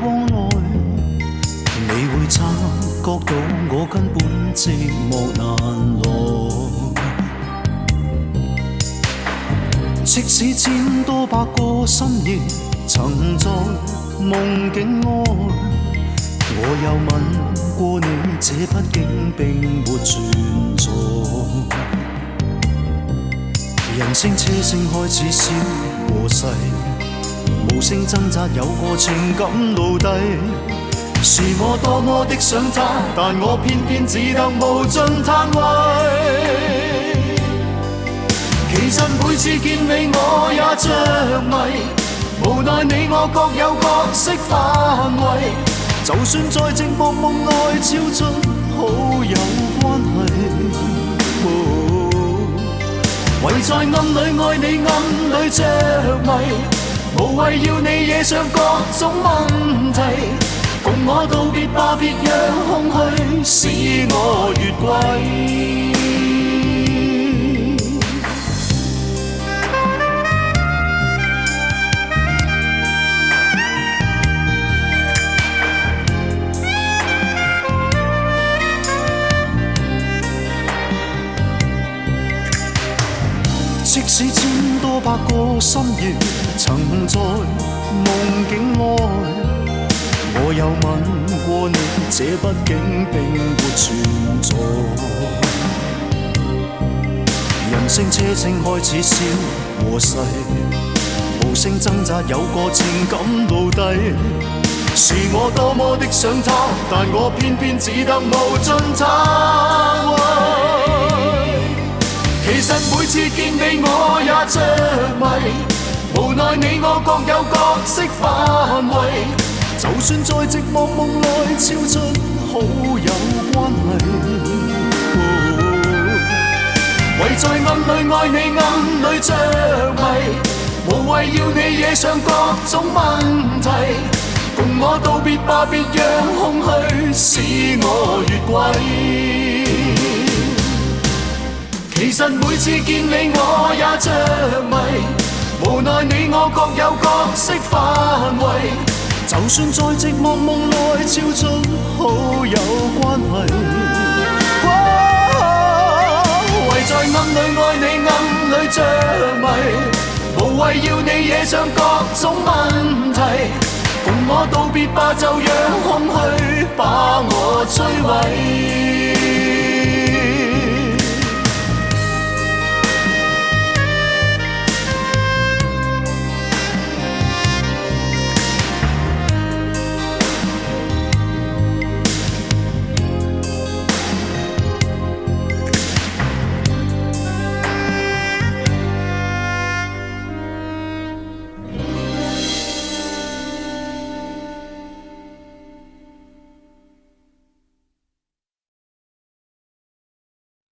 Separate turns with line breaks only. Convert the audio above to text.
往來，你會察覺到我根本寂寞難耐。即使千多百個深夜曾在夢境愛，我有吻過你，這畢竟並沒存在。人聲車聲開始消和逝，無聲掙扎有個情感奴隸，是我多麼的想他，但我偏偏只得無盡嘆謂。其實每次見你我也着迷，無奈你我各有角色範圍，就算在寂寞夢內超出好友關係，唯在暗裏愛你暗裏着迷，無謂要你惹上各種問題，共我道別吧，別讓空虛使我越軌。即使千多百個深夜曾在夢境愛，我有吻過你，這畢竟並沒存在。人聲車聲開始消和逝，無聲掙扎有個情感奴隸，是我多麼的想他，但我偏偏只得無盡嘆謂。其實每次見你我也着迷，無奈你我各有角色範圍，就算在寂寞夢內超出好友關係，唯在暗裏愛你暗裏着迷，無謂要你惹上各種問題，共我道別吧，別讓空虛使我越軌。其實每次見你我也着迷，無奈你我各有角色範圍，就算在寂寞夢內超出好友關係，唯在暗裏愛你暗裏着迷，無謂要你惹上各種問題，共我道別吧，就讓空虛把我摧毀。